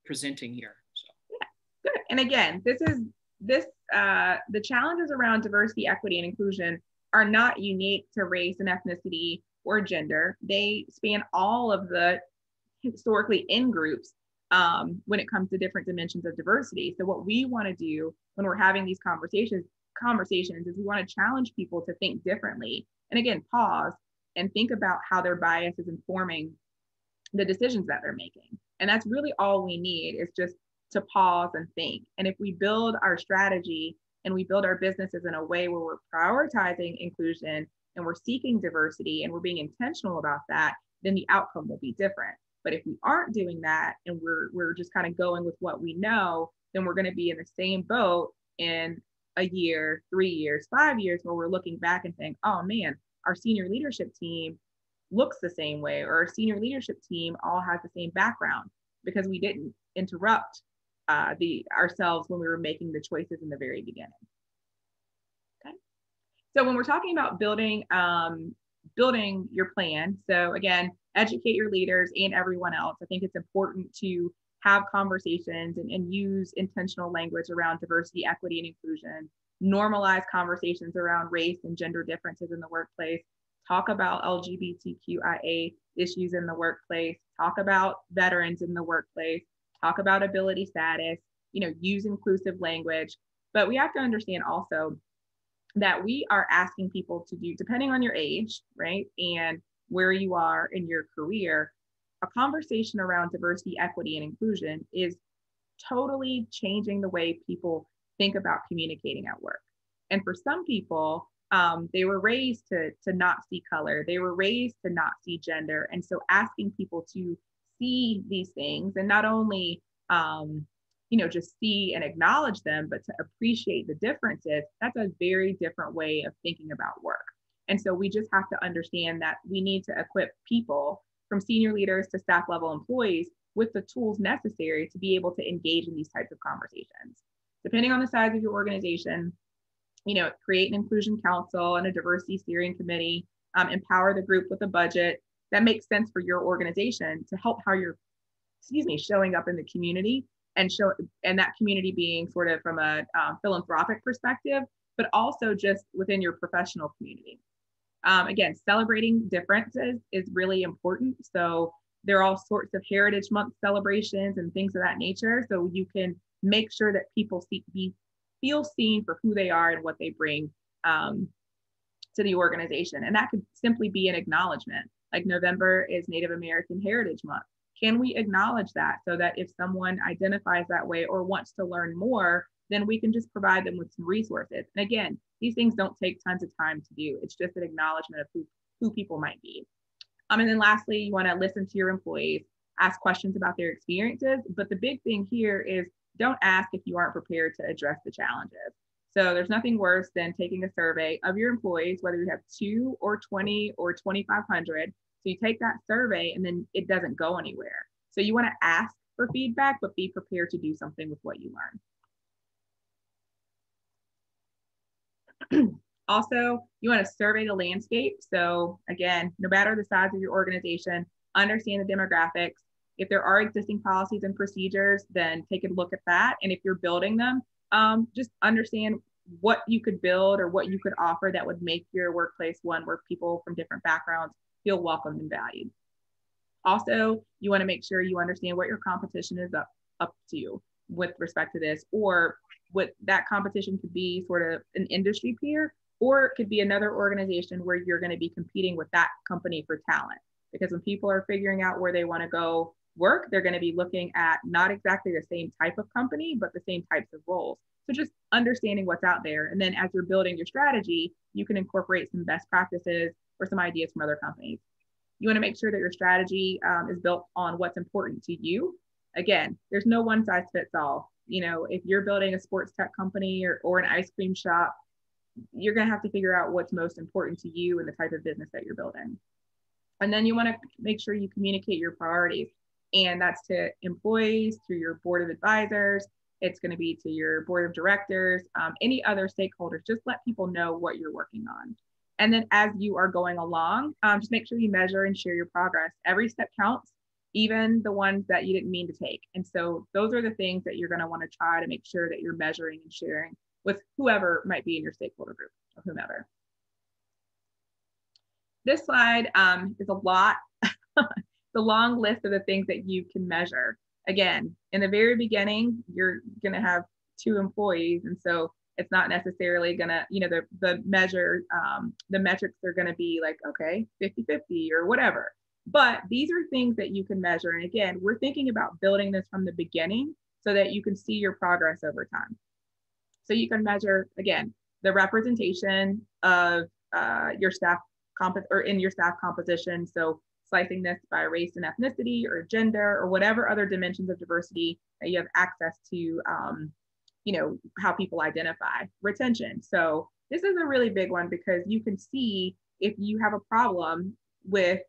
Speaker 3: presenting here. So
Speaker 2: yeah, good. And again, the challenges around diversity, equity, and inclusion are not unique to race and ethnicity or gender. They span all of the historically in groups when it comes to different dimensions of diversity. So what we want to do when we're having these conversations is we want to challenge people to think differently. And again, pause and think about how their bias is informing the decisions that they're making. And that's really all we need, is just to pause and think. And if we build our strategy and we build our businesses in a way where we're prioritizing inclusion and we're seeking diversity and we're being intentional about that, then the outcome will be different. But if we aren't doing that and we're just kind of going with what we know, then we're going to be in the same boat in a year, 3 years, 5 years, where we're looking back and saying, oh man, our senior leadership team looks the same way, or our senior leadership team all has the same background, because we didn't interrupt ourselves when we were making the choices in the very beginning. Okay. So when we're talking about building your plan, so again, educate your leaders and everyone else. I think it's important to have conversations and use intentional language around diversity, equity, and inclusion. Normalize conversations around race and gender differences in the workplace. Talk about LGBTQIA issues in the workplace. Talk about veterans in the workplace. Talk about ability status. You know, use inclusive language. But we have to understand also that we are asking people to do, depending on your age, right, and where you are in your career, a conversation around diversity, equity, and inclusion is totally changing the way people think about communicating at work. And for some people, they were raised to not see color. They were raised to not see gender. And so asking people to see these things and not only, just see and acknowledge them, but to appreciate the differences, that's a very different way of thinking about work. And so we just have to understand that we need to equip people, from senior leaders to staff level employees, with the tools necessary to be able to engage in these types of conversations. Depending on the size of your organization, create an inclusion council and a diversity steering committee, empower the group with a budget that makes sense for your organization to help how you're, showing up in the community, and that community being sort of from a philanthropic perspective, but also just within your professional community. Again, celebrating differences is really important. So there are all sorts of Heritage Month celebrations and things of that nature. So you can make sure that people feel seen for who they are and what they bring to the organization. And that could simply be an acknowledgement. Like November is Native American Heritage Month. Can we acknowledge that, so that if someone identifies that way or wants to learn more then we can just provide them with some resources. And again, these things don't take tons of time to do. It's just an acknowledgement of who people might be. And then lastly, you want to listen to your employees, ask questions about their experiences. But the big thing here is don't ask if you aren't prepared to address the challenges. So there's nothing worse than taking a survey of your employees, whether you have 2 or 20 or 2,500. So you take that survey and then it doesn't go anywhere. So you want to ask for feedback, but be prepared to do something with what you learn. Also, you want to survey the landscape. So again, no matter the size of your organization, understand the demographics. If there are existing policies and procedures, then take a look at that. And if you're building them, just understand what you could build or what you could offer that would make your workplace one where people from different backgrounds feel welcomed and valued. Also, you want to make sure you understand what your competition is up to with respect to this, or what that competition could be sort of an industry peer, or it could be another organization where you're going to be competing with that company for talent. Because when people are figuring out where they want to go work, they're going to be looking at not exactly the same type of company, but the same types of roles. So just understanding what's out there. And then as you're building your strategy, you can incorporate some best practices or some ideas from other companies. You want to make sure that your strategy is built on what's important to you. Again, there's no one size fits all. You know, if you're building a sports tech company or an ice cream shop, you're going to have to figure out what's most important to you and the type of business that you're building. And then you want to make sure you communicate your priorities. And that's to employees, through your board of advisors. It's going to be to your board of directors, any other stakeholders. Just let people know what you're working on. And then as you are going along, just make sure you measure and share your progress. Every step counts, even the ones that you didn't mean to take. And so those are the things that you're going to want to try to make sure that you're measuring and sharing with whoever might be in your stakeholder group or whomever. This slide is a lot. It's a long list of the things that you can measure. Again, in the very beginning, you're going to have 2 employees. And so it's not necessarily going to, you know, the metrics are going to be like, okay, 50-50 or whatever. But these are things that you can measure. And again, we're thinking about building this from the beginning so that you can see your progress over time. So you can measure, again, the representation of your staff in your staff composition. So slicing this by race and ethnicity or gender or whatever other dimensions of diversity that you have access to, you know, how people identify. Retention. So this is a really big one because you can see if you have a problem with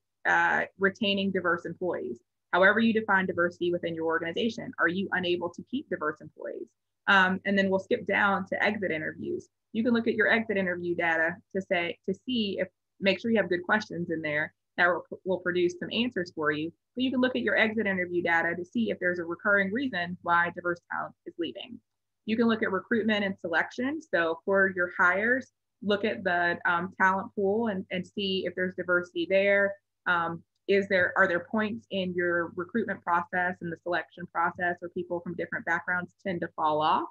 Speaker 2: retaining diverse employees. However you define diversity within your organization, are you unable to keep diverse employees? And then we'll skip down to exit interviews. You can look at your exit interview data to see if, make sure you have good questions in there that will produce some answers for you. But you can look at your exit interview data to see if there's a recurring reason why diverse talent is leaving. You can look at recruitment and selection. So for your hires, look at the talent pool and see if there's diversity there. Are there points in your recruitment process and the selection process where people from different backgrounds tend to fall off?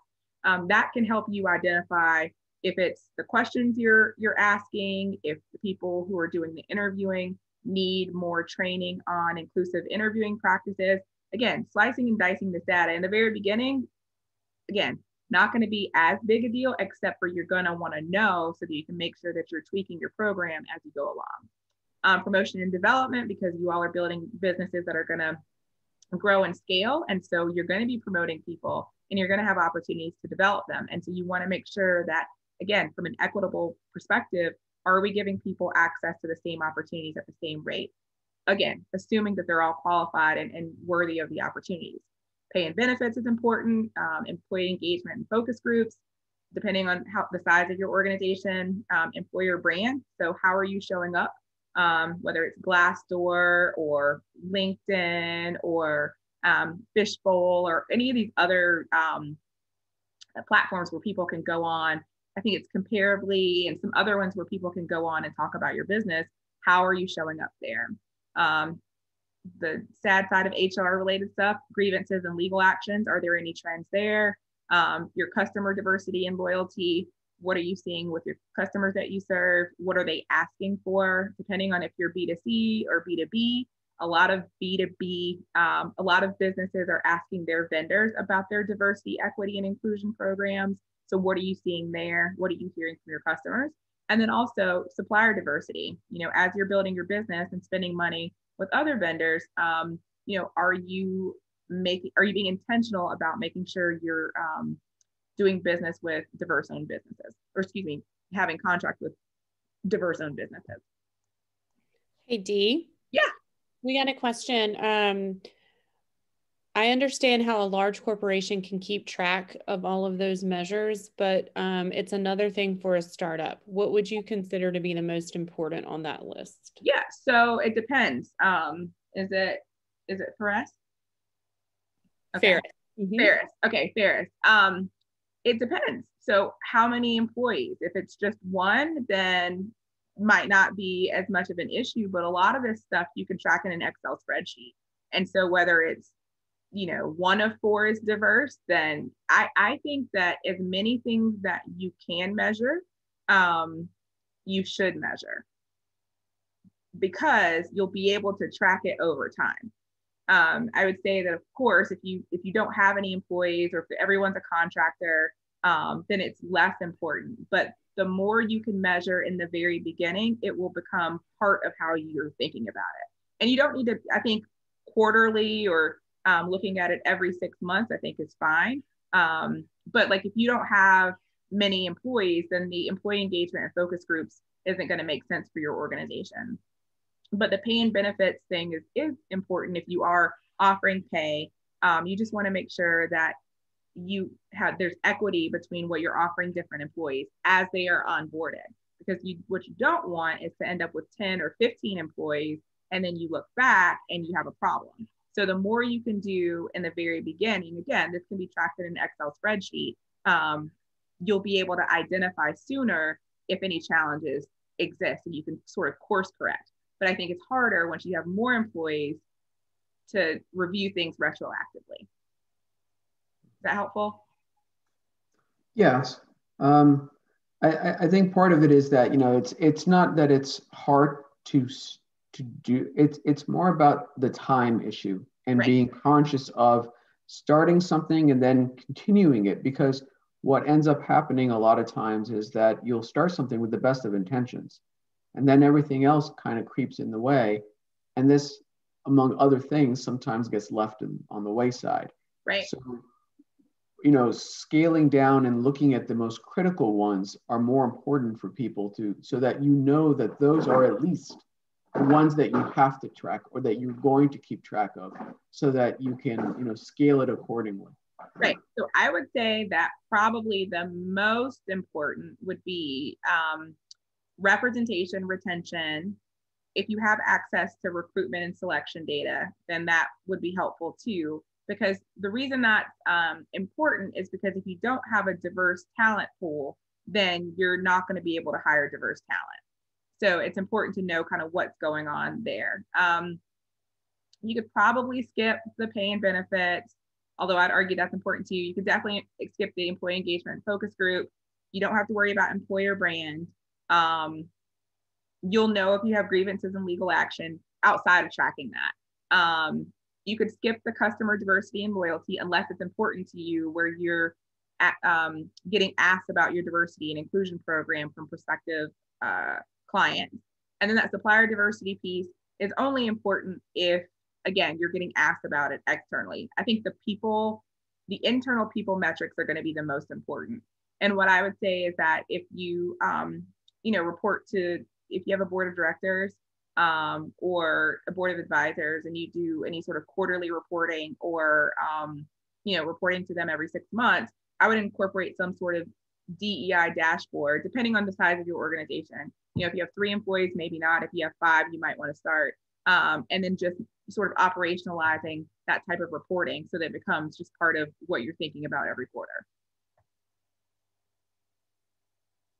Speaker 2: That can help you identify if it's the questions you're asking, if the people who are doing the interviewing need more training on inclusive interviewing practices. Again, slicing and dicing this data in the very beginning, again, not going to be as big a deal, except for you're going to want to know so that you can make sure that you're tweaking your program as you go along. Promotion and development, because you all are building businesses that are going to grow and scale. And so you're going to be promoting people and you're going to have opportunities to develop them. And so you want to make sure that, again, from an equitable perspective, are we giving people access to the same opportunities at the same rate? Again, assuming that they're all qualified and worthy of the opportunities. Pay and benefits is important, employee engagement and focus groups, depending on the size of your organization, employer brand. So how are you showing up? Whether it's Glassdoor or LinkedIn or Fishbowl or any of these other platforms where people can go on. I think it's Comparably and some other ones where people can go on and talk about your business. How are you showing up there? The sad side of HR related stuff, grievances and legal actions. Are there any trends there? Your customer diversity and loyalty. What are you seeing with your customers that you serve? What are they asking for? Depending on if you're B2C or B2B, a lot of B2B, a lot of businesses are asking their vendors about their diversity, equity, and inclusion programs. So what are you seeing there? What are you hearing from your customers? And then also supplier diversity. As you're building your business and spending money with other vendors, are you being intentional about making sure you're doing business with diverse owned businesses, or having contract with diverse owned businesses?
Speaker 1: Hey, Dee.
Speaker 2: Yeah.
Speaker 1: We got a question. I understand how a large corporation can keep track of all of those measures, but it's another thing for a startup. What would you consider to be the most important on that list?
Speaker 2: Yeah, so it depends. Is it Ferris? Okay.
Speaker 1: Ferris. Mm-hmm.
Speaker 2: Ferris. Okay, Ferris. It depends. So how many employees? If it's just one, then might not be as much of an issue, but a lot of this stuff you can track in an Excel spreadsheet. And so whether it's, 1 of 4 is diverse, then I think that as many things that you can measure, you should measure, because you'll be able to track it over time. I would say that, of course, if you don't have any employees, or if everyone's a contractor, then it's less important. But the more you can measure in the very beginning, it will become part of how you're thinking about it. And you don't need to, I think, quarterly or looking at it every 6 months, I think is fine. But like, if you don't have many employees, then the employee engagement and focus groups isn't going to make sense for your organization. But the pay and benefits thing is important. If you are offering pay, you just want to make sure that there's equity between what you're offering different employees as they are onboarded. Because what you don't want is to end up with 10 or 15 employees, and then you look back and you have a problem. So the more you can do in the very beginning, again, this can be tracked in an Excel spreadsheet, you'll be able to identify sooner if any challenges exist, and you can sort of course correct. But I think it's harder once you have more employees to review things retroactively. Is that helpful?
Speaker 5: Yes. I think part of it is that, it's not that it's hard to do, it's more about the time issue and being conscious of starting something and then continuing it, because what ends up happening a lot of times is that you'll start something with the best of intentions, and then everything else kind of creeps in the way. And this, among other things, sometimes gets left on the wayside.
Speaker 2: Right.
Speaker 5: So, scaling down and looking at the most critical ones are more important for people so that that those are at least the ones that you have to track, or that you're going to keep track of, so that you can, scale it accordingly.
Speaker 2: Right. So I would say that probably the most important would be representation, retention. If you have access to recruitment and selection data, then that would be helpful too. Because the reason that's important is because if you don't have a diverse talent pool, then you're not going to be able to hire diverse talent. So it's important to know kind of what's going on there. You could probably skip the pay and benefits, although I'd argue that's important too. You could definitely skip the employee engagement focus group. You don't have to worry about employer brand. You'll know if you have grievances and legal action outside of tracking that. You could skip the customer diversity and loyalty unless it's important to you, where you're getting asked about your diversity and inclusion program from prospective clients. And then that supplier diversity piece is only important if, again, you're getting asked about it externally. I think the internal people metrics are going to be the most important. And what I would say is that if you, if you have a board of directors, or a board of advisors, and you do any sort of quarterly reporting, or reporting to them every 6 months, I would incorporate some sort of DEI dashboard, depending on the size of your organization. If you have 3 employees, maybe not. If you have 5, you might want to start, and then just sort of operationalizing that type of reporting so that it becomes just part of what you're thinking about every quarter.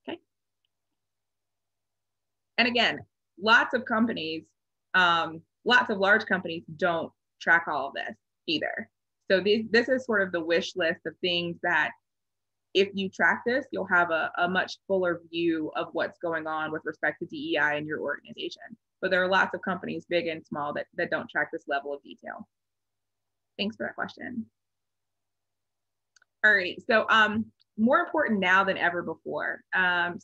Speaker 2: Okay. And again, lots of large companies don't track all of this either. So this is sort of the wish list of things that, if you track this, you'll have a much fuller view of what's going on with respect to DEI in your organization. but there are lots of companies, big and small, that don't track this level of detail. Thanks for that question. All right, so more important now than ever before.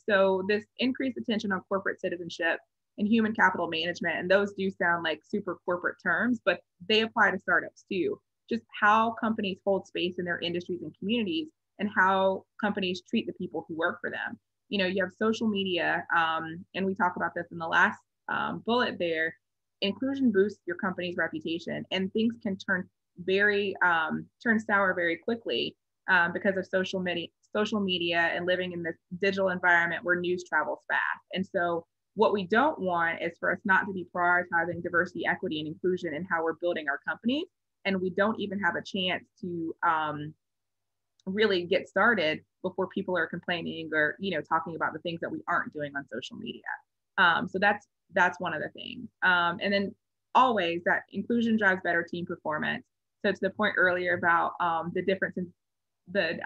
Speaker 2: So this increased attention on corporate citizenship and human capital management, and those do sound like super corporate terms, but they apply to startups too. Just how companies hold space in their industries and communities, and how companies treat the people who work for them. You know, you have social media, and we talk about this in the last bullet there. Inclusion boosts your company's reputation, and things can turn sour very quickly because of social media and living in this digital environment where news travels fast. And so what we don't want is for us not to be prioritizing diversity, equity, and inclusion in how we're building our companies. And we don't even have a chance to really get started before people are complaining or, you know, talking about the things that we aren't doing on social media. So that's one of the things. And then always that inclusion drives better team performance. So to the point earlier about the difference in the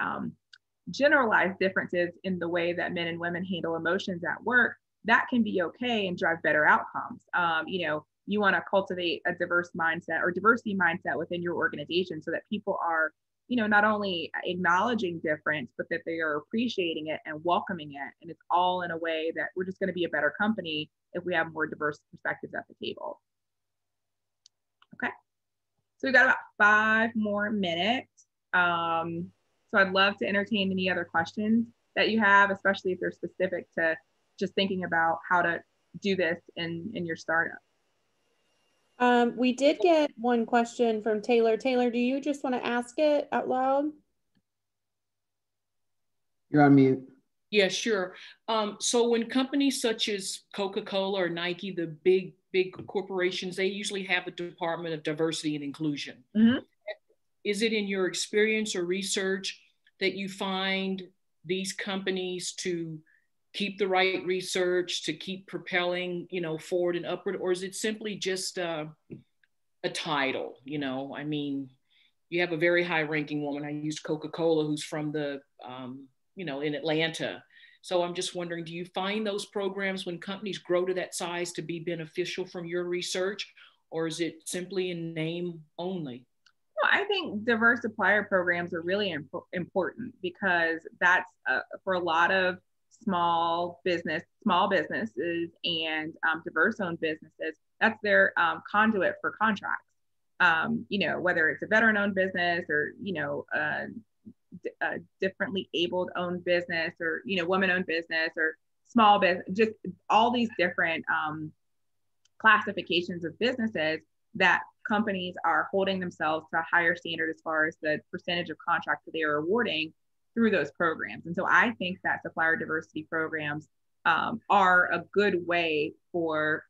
Speaker 2: generalized differences in the way that men and women handle emotions at work, that can be okay and drive better outcomes. You know, you want to cultivate a diverse mindset or diversity mindset within your organization so that people are, you know, not only acknowledging difference, but that they are appreciating it and welcoming it. And it's all in a way that we're just going to be a better company if we have more diverse perspectives at the table. Okay. So we've got about 5 more minutes. So I'd love to entertain any other questions that you have, especially if they're specific to just thinking about how to do this in your startup.
Speaker 1: We did get one question from Taylor. Taylor, do you just want to ask it out loud?
Speaker 5: You're on mute.
Speaker 3: Yeah, sure. So when companies such as Coca-Cola or Nike, the big corporations, they usually have a department of diversity and inclusion. Mm-hmm. Is it in your experience or research that you find these companies to keep the right research, to keep propelling, you know, forward and upward, or is it simply just a title? You know, I mean, you have a very high-ranking woman. I used Coca-Cola, who's from the, you know, in Atlanta. So I'm just wondering, do you find those programs when companies grow to that size to be beneficial from your research, or is it simply in name only?
Speaker 2: Well, I think diverse supplier programs are really important because that's for a lot of small businesses and diverse-owned businesses, that's their conduit for contracts. You know, whether it's a veteran-owned business or, you know, a differently abled-owned business or, you know, woman-owned business or small business, just all these different classifications of businesses that companies are holding themselves to a higher standard as far as the percentage of contracts that they are awarding through those programs. And so I think that supplier diversity programs are a good way for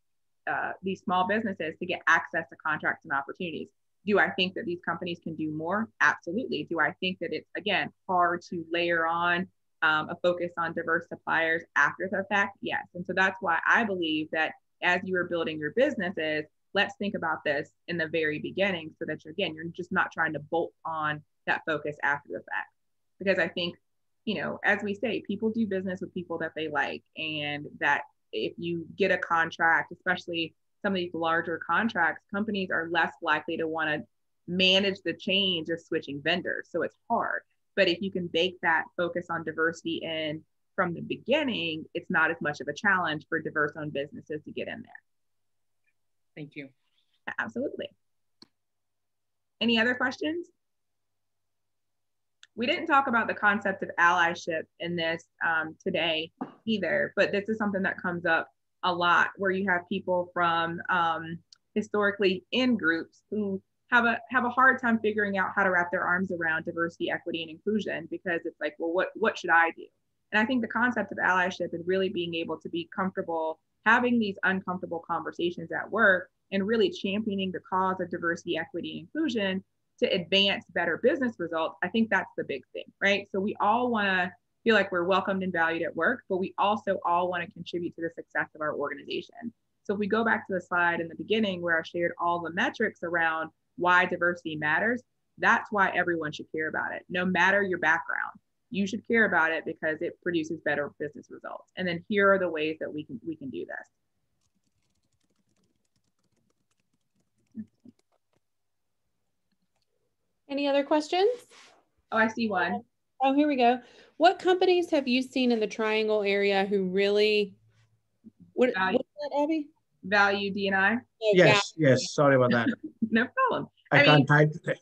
Speaker 2: these small businesses to get access to contracts and opportunities. Do I think that these companies can do more? Absolutely. Do I think that it's, again, hard to layer on a focus on diverse suppliers after the fact? Yes. And so that's why I believe that as you are building your businesses, let's think about this in the very beginning so that you're just not trying to bolt on that focus after the fact. Because I think, you know, as we say, people do business with people that they like, and that if you get a contract, especially some of these larger contracts, companies are less likely to want to manage the change of switching vendors. So it's hard. But if you can bake that focus on diversity in from the beginning, it's not as much of a challenge for diverse-owned businesses to get in there.
Speaker 3: Thank you.
Speaker 2: Absolutely. Any other questions? We didn't talk about the concept of allyship in this today either, but this is something that comes up a lot where you have people from historically in groups who have a hard time figuring out how to wrap their arms around diversity, equity, and inclusion, because it's like, well, what should I do? And I think the concept of allyship is really being able to be comfortable having these uncomfortable conversations at work and really championing the cause of diversity, equity, and inclusion to advance better business results. I think that's the big thing, right? So we all want to feel like we're welcomed and valued at work, but we also all want to contribute to the success of our organization. So if we go back to the slide in the beginning where I shared all the metrics around why diversity matters, that's why everyone should care about it, no matter your background. You should care about it because it produces better business results. And then here are the ways that we can do this.
Speaker 1: any other questions?
Speaker 2: Oh, I see one.
Speaker 1: Oh, here we go. What companies have you seen in the Triangle area who really, what's that, Abby?
Speaker 2: Value D&I?
Speaker 1: Oh,
Speaker 6: yes, yes. Sorry about that.
Speaker 2: No problem.
Speaker 6: I can't type today.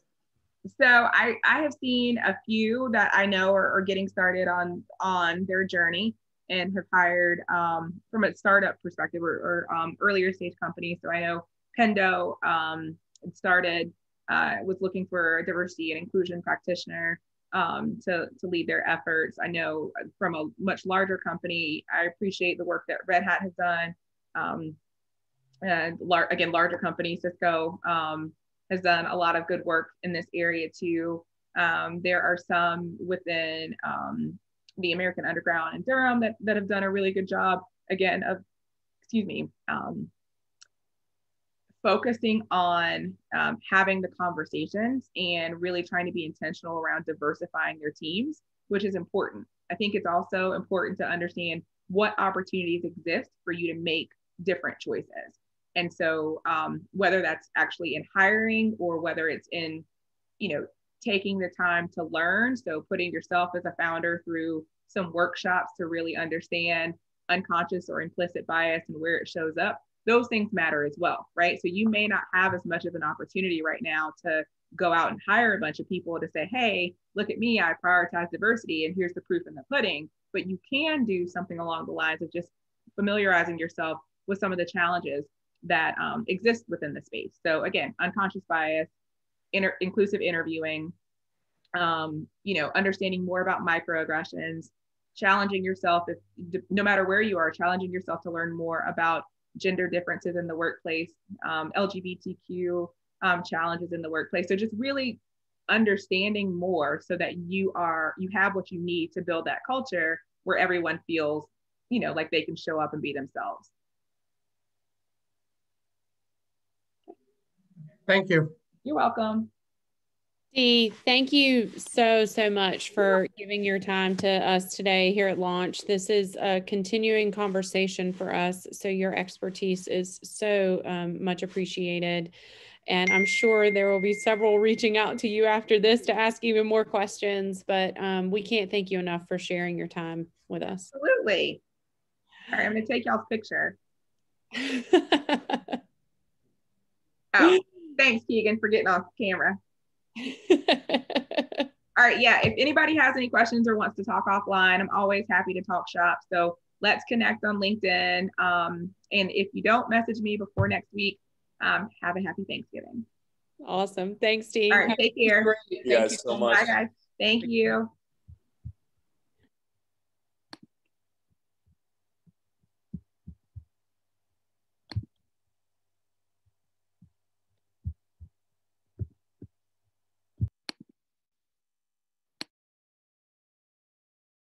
Speaker 2: So I have seen a few that I know are getting started on their journey and have hired from a startup perspective or earlier stage companies. So I know Pendo started, was looking for a diversity and inclusion practitioner to lead their efforts. I know from a much larger company, I appreciate the work that Red Hat has done. And again, larger company, Cisco has done a lot of good work in this area too. There are some within the American Underground in Durham that have done a really good job, again, of, focusing on having the conversations and really trying to be intentional around diversifying their teams, which is important. I think it's also important to understand what opportunities exist for you to make different choices. And so whether that's actually in hiring or whether it's in, taking the time to learn. So putting yourself as a founder through some workshops to really understand unconscious or implicit bias and where it shows up. Those things matter as well, right? So you may not have as much of an opportunity right now to go out and hire a bunch of people to say, hey, look at me, I prioritize diversity and here's the proof in the pudding. But you can do something along the lines of just familiarizing yourself with some of the challenges that exist within the space. So again, unconscious bias, inclusive interviewing, understanding more about microaggressions, challenging yourself, no matter where you are, challenging yourself to learn more about gender differences in the workplace, LGBTQ challenges in the workplace. So just really understanding more so that you have what you need to build that culture where everyone feels, like they can show up and be themselves.
Speaker 6: Thank you.
Speaker 2: You're welcome.
Speaker 1: Dee, thank you so much for giving your time to us today here at Launch. This is a continuing conversation for us, so your expertise is so much appreciated. And I'm sure there will be several reaching out to you after this to ask even more questions, but we can't thank you enough for sharing your time with us.
Speaker 2: Absolutely. All right, I'm gonna take y'all's picture. Oh, thanks, Keegan, for getting off camera. All right, yeah, if anybody has any questions or wants to talk offline, I'm always happy to talk shop. So let's connect on LinkedIn. And if you don't message me before next week, have a happy Thanksgiving.
Speaker 1: Awesome. Thanks, Dee.
Speaker 2: All right, take care.
Speaker 7: Thank you guys so much.
Speaker 2: Bye, guys. Thank you.